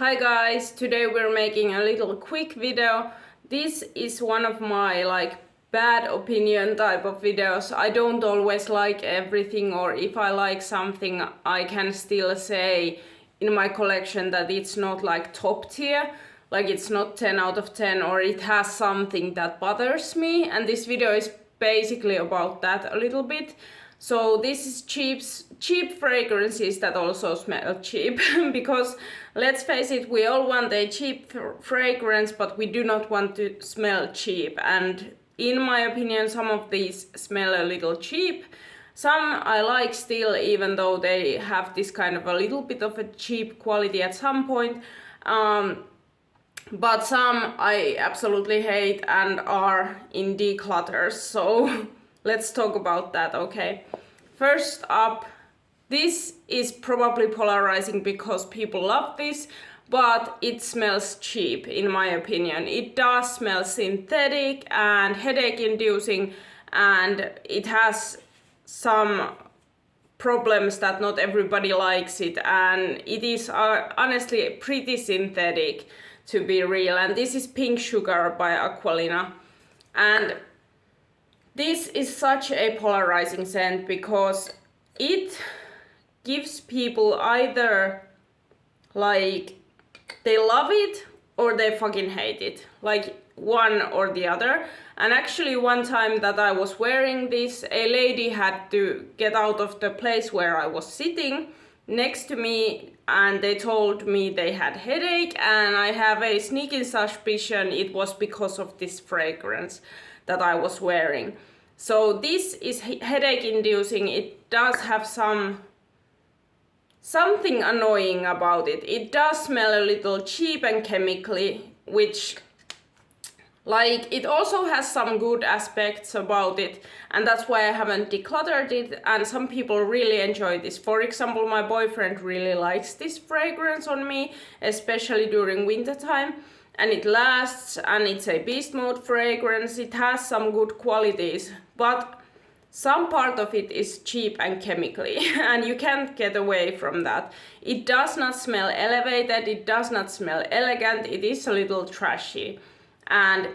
Hi guys, today we're making a little quick video. This is one of my bad opinion type of videos. I don't always like everything, or if I like something I can still say in my collection that it's not like top tier, like it's not 10 out of 10, or it has something that bothers me, and this video is basically about that a little bit. So this is cheap fragrances that also smell cheap because let's face it, we all want a cheap fragrance, but we do not want to smell cheap. And in my opinion, some of these smell a little cheap. Some I like still, even though they have this kind of a little bit of a cheap quality at some point. But some I absolutely hate and are in declutters. So let's talk about that, okay? First up, this is probably polarizing because people love this, but it smells cheap in my opinion. It does smell synthetic and headache inducing, and it has some problems that not everybody likes it, and it is honestly pretty synthetic to be real. And this is Pink Sugar by Aquolina, and this is such a polarizing scent because it gives people either like they love it or they fucking hate it, like one or the other. And actually one time that I was wearing this, a lady had to get out of the place where I was sitting next to me, and they told me they had headache, and I have a sneaking suspicion it was because of this fragrance that I was wearing. So this is headache inducing. It does have something annoying about it. It does smell a little cheap and chemically, which it also has some good aspects about it, and that's why I haven't decluttered it, and some people really enjoy this. For example, my boyfriend really likes this fragrance on me, especially during winter time, and it lasts, and it's a beast mode fragrance. It has some good qualities, but some part of it is cheap and chemically and you can't get away from that. It does not smell elevated, it does not smell elegant, it is a little trashy. And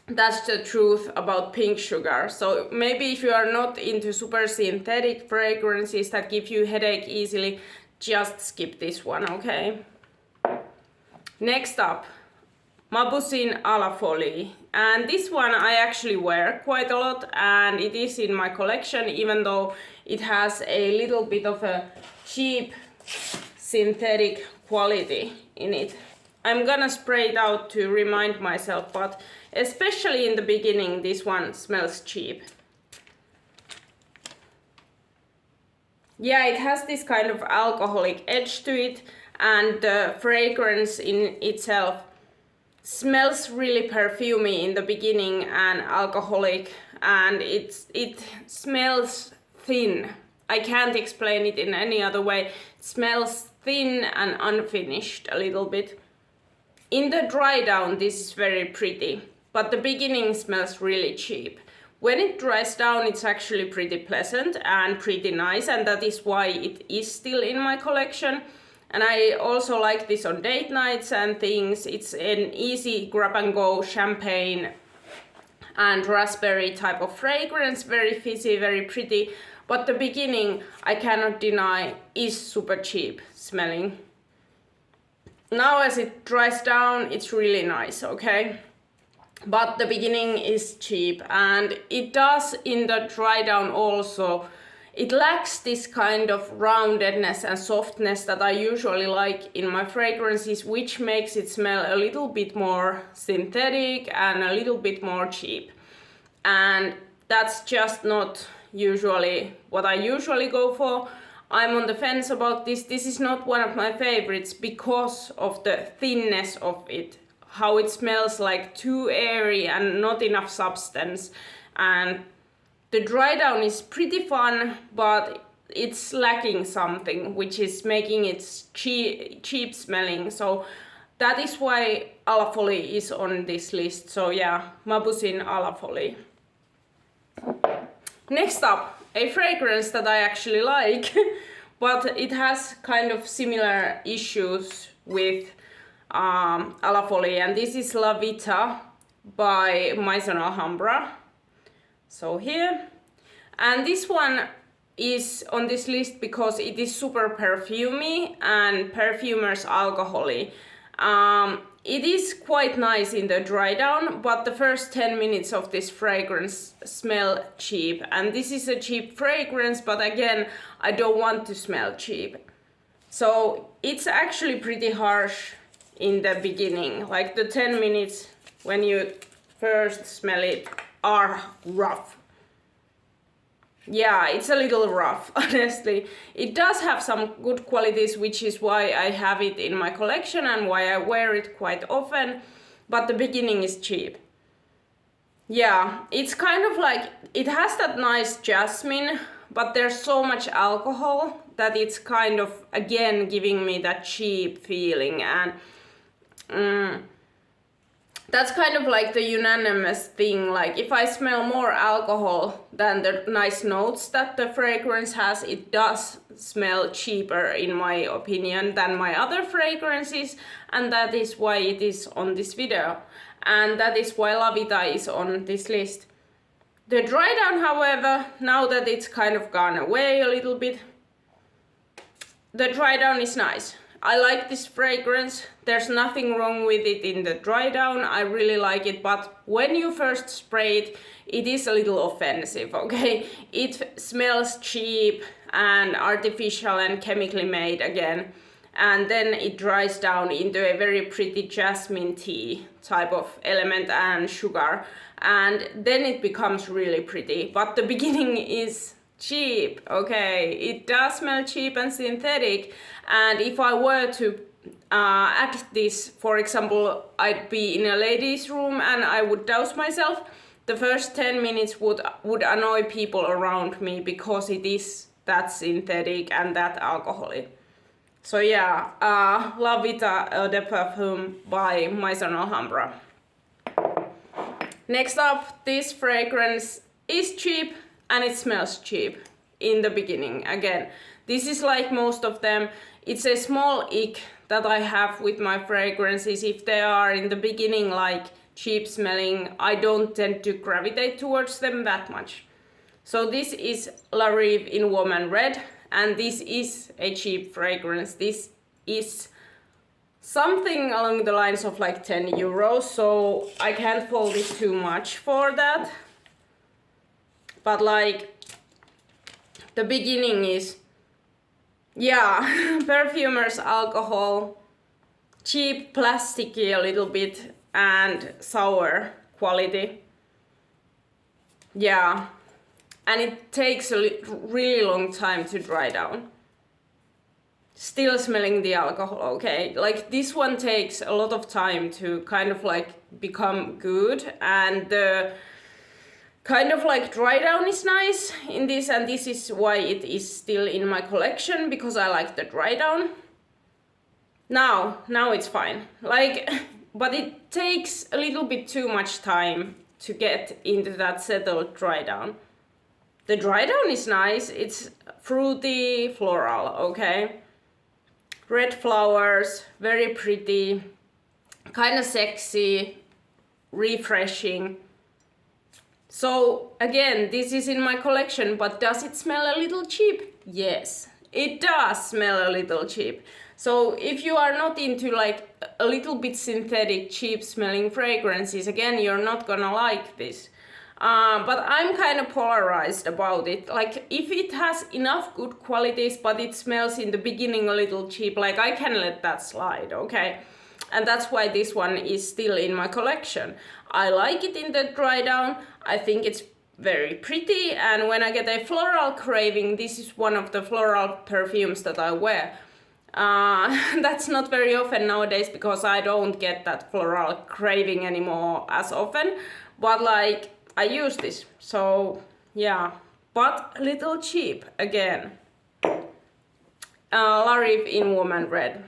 that's the truth about Pink Sugar. So maybe if you are not into super synthetic fragrances that give you headache easily, just skip this one, okay? Next up, Mauboussin Alafi, and this one I actually wear quite a lot, and it is in my collection, even though it has a little bit of a cheap synthetic quality in it. I'm gonna spray it out to remind myself, but especially in the beginning this one smells cheap. Yeah, it has this kind of alcoholic edge to it, and the fragrance in itself smells really perfumey in the beginning and alcoholic, and it smells thin. I can't explain it in any other way. It smells thin and unfinished a little bit. In the dry down this is very pretty, but the beginning smells really cheap. When it dries down it's actually pretty pleasant and pretty nice, and that is why it is still in my collection. And I also like this on date nights and things. It's an easy grab and go champagne and raspberry type of fragrance, very fizzy, very pretty. But the beginning, I cannot deny, is super cheap smelling. Now as it dries down, it's really nice, okay? But the beginning is cheap, and it does in the dry down also. It lacks this kind of roundedness and softness that I usually like in my fragrances, which makes it smell a little bit more synthetic and a little bit more cheap. And that's just not usually what I usually go for. I'm on the fence about this. This is not one of my favorites because of the thinness of it. How it smells like too airy and not enough substance. And the dry down is pretty fun, but it's lacking something, which is making it cheap smelling. So that is why Alafi is on this list. So yeah, Mauboussin Alafi. Next up, a fragrance that I actually like, but it has kind of similar issues with Folie, and this is Lavita by Maison Alhambra. So here, and this one is on this list because it is super perfumey and perfumer's alcohol-y. It is quite nice in the dry down, but the first 10 minutes of this fragrance smell cheap. And this is a cheap fragrance, but again, I don't want to smell cheap. So it's actually pretty harsh in the beginning. Like the 10 minutes when you first smell it are rough. Yeah, it's a little rough, honestly. It does have some good qualities, which is why I have it in my collection and why I wear it quite often, but the beginning is cheap. Yeah, it's kind of like, it has that nice jasmine, but there's so much alcohol that it's kind of, again, giving me that cheap feeling, and that's kind of like the unanimous thing. Like if I smell more alcohol than the nice notes that the fragrance has, it does smell cheaper in my opinion than my other fragrances, and that is why it is on this video, and that is why Lavita is on this list. The dry down, however, now that it's kind of gone away a little bit, the dry down is nice. I like this fragrance. There's nothing wrong with it in the dry down. I really like it, but when you first spray it, it is a little offensive, okay? It smells cheap and artificial and chemically made again. And then it dries down into a very pretty jasmine tea type of element and sugar. And then it becomes really pretty. But the beginning is cheap, okay? It does smell cheap and synthetic, and if I were to add this, for example, I'd be in a ladies' room and I would douse myself, the first 10 minutes would annoy people around me because it is that synthetic and that alcoholic. So yeah, Lavita de Parfum by Maison Alhambra. Next up, this fragrance is cheap and it smells cheap in the beginning. Again, this is like most of them. It's a small ick that I have with my fragrances. If they are in the beginning like cheap smelling, I don't tend to gravitate towards them that much. So this is Larie in Woman Red, and this is a cheap fragrance. This is something along the lines of like 10 euros, so I can't fault it too much for that. But like, the beginning is, yeah, perfumer's alcohol, cheap, plasticky a little bit, and sour quality. Yeah, and it takes a really long time to dry down. Still smelling the alcohol, okay? Like this one takes a lot of time to kind of like become good, and the kind of like dry down is nice in this, and this is why it is still in my collection, because I like the dry down. Now it's fine. Like, but it takes a little bit too much time to get into that settled dry down. The dry down is nice. It's fruity, floral, okay? Red flowers, very pretty, kind of sexy, refreshing. So again, this is in my collection, but does it smell a little cheap? Yes, it does smell a little cheap. So if you are not into like a little bit synthetic, cheap smelling fragrances, again, you're not gonna like this. But I'm kind of polarized about it. Like if it has enough good qualities, but it smells in the beginning a little cheap, like I can let that slide, okay? And that's why this one is still in my collection. I like it in the dry down. I think it's very pretty, and when I get a floral craving, this is one of the floral perfumes that I wear. That's not very often nowadays because I don't get that floral craving anymore as often, but like I use this, so yeah, but a little cheap again. Larie in Woman Red.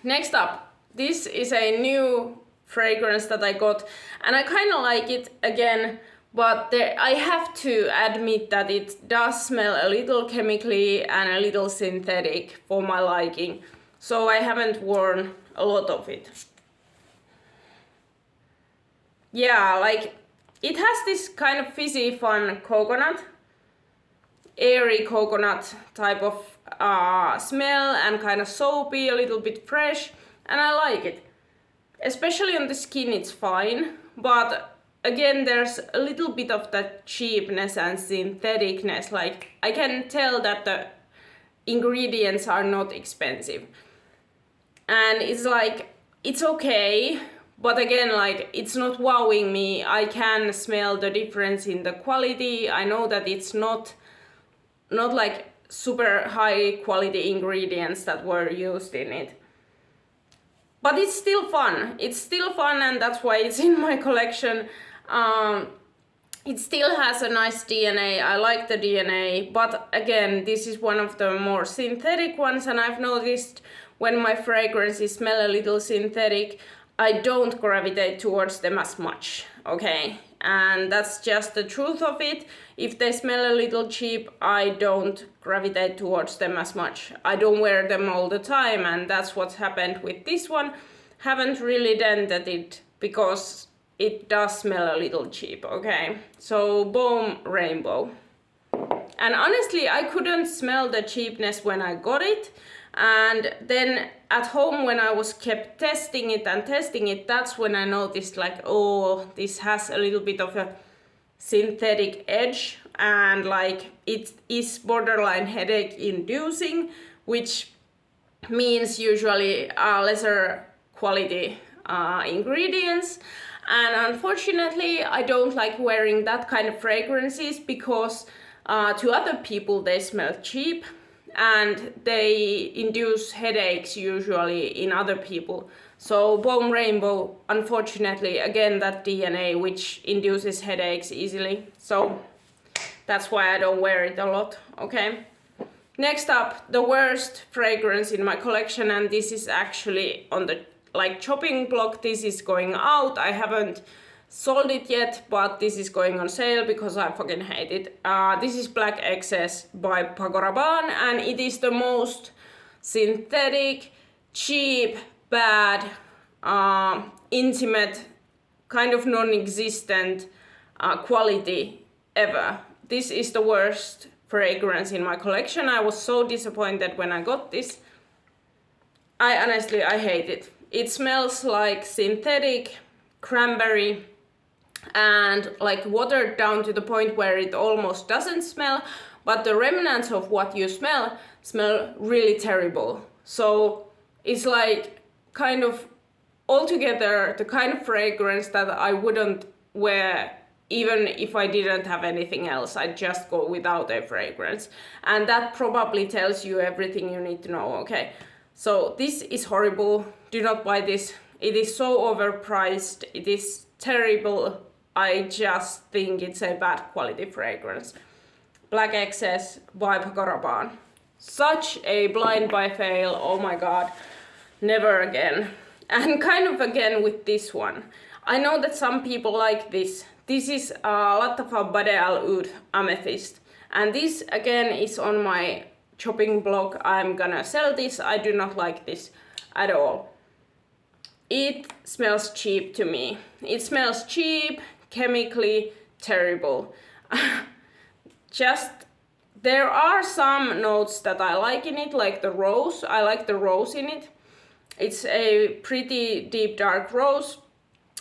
Next up, this is a new fragrance that I got, and I kind of like it again, But I have to admit that it does smell a little chemically and a little synthetic for my liking. So I haven't worn a lot of it. Yeah, like it has this kind of fizzy fun coconut, airy coconut type of smell and kind of soapy, a little bit fresh, and I like it. Especially on the skin it's fine, but again there's a little bit of that cheapness and syntheticness. Like I can tell that the ingredients are not expensive. And it's like, it's okay, but again, like it's not wowing me. I can smell the difference in the quality. I know that it's not like super high quality ingredients that were used in it. But it's still fun. It's still fun, and that's why it's in my collection. It still has a nice DNA. I like the DNA, but again, this is one of the more synthetic ones, and I've noticed when my fragrances smell a little synthetic, I don't gravitate towards them as much, okay? And that's just the truth of it. If they smell a little cheap, I don't gravitate towards them as much. I don't wear them all the time, and that's what's happened with this one. Haven't really dented it because it does smell a little cheap, okay? So Boum Rainbow. And honestly, I couldn't smell the cheapness when I got it. And then at home, when I was kept testing it, that's when I noticed like, oh, this has a little bit of a synthetic edge, and like it is borderline headache inducing, which means usually lesser quality ingredients. And unfortunately, I don't like wearing that kind of fragrances because to other people they smell cheap and they induce headaches usually in other people. So Boum Rainbow, unfortunately, again that DNA which induces headaches easily. So that's why I don't wear it a lot, okay? Next up, the worst fragrance in my collection, and this is actually on the chopping block. This is going out. I haven't sold it yet, but this is going on sale because I fucking hate it. This is Black Excess by Paco Rabanne, and it is the most synthetic, cheap, bad, intimate, kind of non-existent quality ever. This is the worst fragrance in my collection. I was so disappointed when I got this. I hate it. It smells like synthetic cranberry and like watered down to the point where it almost doesn't smell, but the remnants of what you smell really terrible. So it's like kind of altogether the kind of fragrance that I wouldn't wear even if I didn't have anything else. I'd just go without a fragrance, and that probably tells you everything you need to know, okay? So this is horrible. Do not buy this. It is so overpriced. It is terrible. I just think it's a bad quality fragrance. Black Excess by Paco Rabanne. Such a blind buy fail. Oh my god. Never again. And kind of again with this one. I know that some people like this. This is Lattafa by Alud Amethyst. And this again is on my chopping block. I'm gonna sell this. I do not like this at all. It smells cheap to me. It smells cheap, chemically terrible. Just, there are some notes that I like in it, like the rose. I like the rose in it. It's a pretty deep dark rose.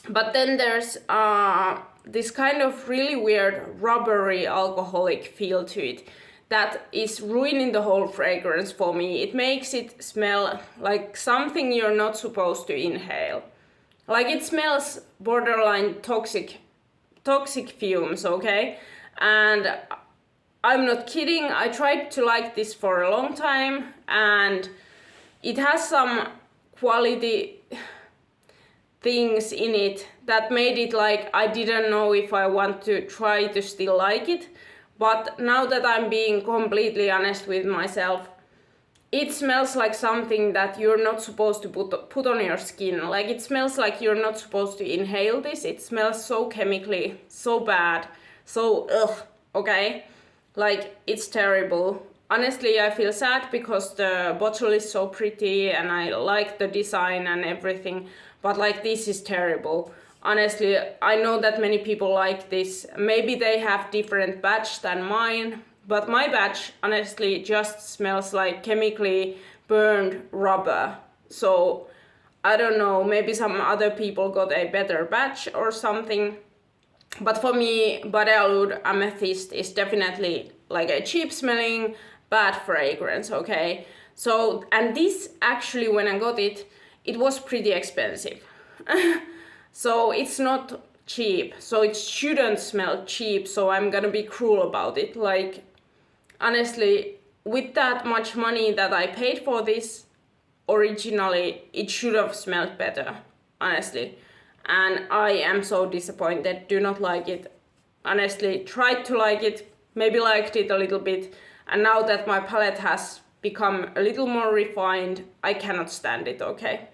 But then there's this kind of really weird rubbery alcoholic feel to it that is ruining the whole fragrance for me. It makes it smell like something you're not supposed to inhale. Like it smells borderline toxic fumes, okay? And I'm not kidding. I tried to like this for a long time, and it has some quality things in it that made it like I didn't know if I want to try to still like it. But now that I'm being completely honest with myself, it smells like something that you're not supposed to put on your skin. Like it smells like you're not supposed to inhale this. It smells so chemically, so bad. So ugh, okay, like it's terrible. Honestly, I feel sad because the bottle is so pretty and I like the design and everything, but like this is terrible. Honestly, I know that many people like this. Maybe they have different batch than mine, but my batch honestly just smells like chemically burned rubber. So I don't know, maybe some other people got a better batch or something. But for me, Alud Amethyst is definitely like a cheap smelling, bad fragrance, okay? So, and this actually, when I got it, it was pretty expensive. So it's not cheap, so it shouldn't smell cheap, so I'm gonna be cruel about it. Like, honestly, with that much money that I paid for this, originally, it should have smelled better, honestly. And I am so disappointed, do not like it. Honestly, tried to like it, maybe liked it a little bit, and now that my palette has become a little more refined, I cannot stand it, okay?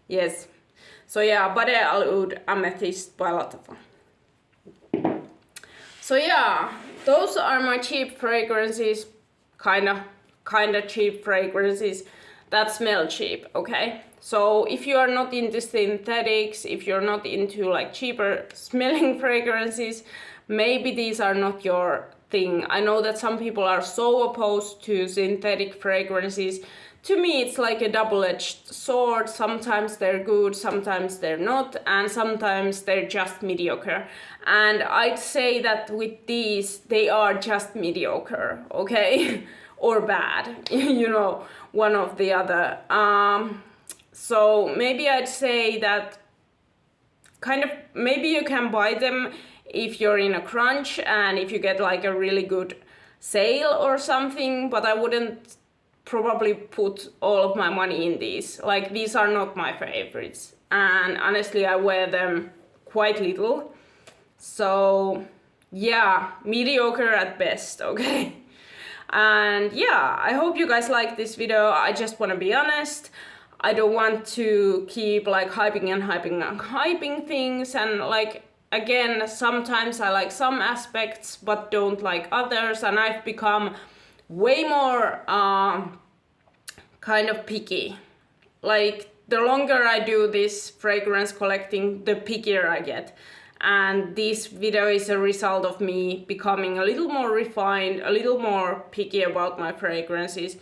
Yes. So yeah, Alud Amethyst by Latafa. So yeah, those are my cheap fragrances, kinda cheap fragrances that smell cheap, okay? So if you are not into synthetics, if you're not into like cheaper smelling fragrances, maybe these are not your thing. I know that some people are so opposed to synthetic fragrances. To me, it's like a double-edged sword. Sometimes they're good, sometimes they're not, and sometimes they're just mediocre. And I'd say that with these, they are just mediocre, okay? Or bad, you know, one of the other. So maybe I'd say that kind of, maybe you can buy them if you're in a crunch and if you get like a really good sale or something, but I wouldn't probably put all of my money in these. Like, these are not my favorites, and honestly I wear them quite little, so yeah, mediocre at best, okay? And yeah, I hope you guys like this video. I just want to be honest. I don't want to keep like hyping and hyping and hyping things, and like, again, sometimes I like some aspects but don't like others, and I've become way more kind of picky. Like, the longer I do this fragrance collecting, the pickier I get. And this video is a result of me becoming a little more refined, a little more picky about my fragrances.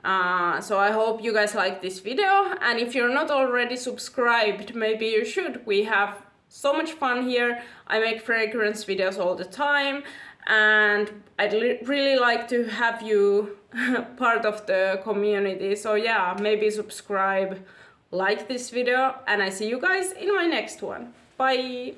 So I hope you guys like this video, and if you're not already subscribed, maybe you should. We have so much fun here. I make fragrance videos all the time, and I'd really like to have you part of the community. So yeah, maybe subscribe, like this video, and I see you guys in my next one. Bye!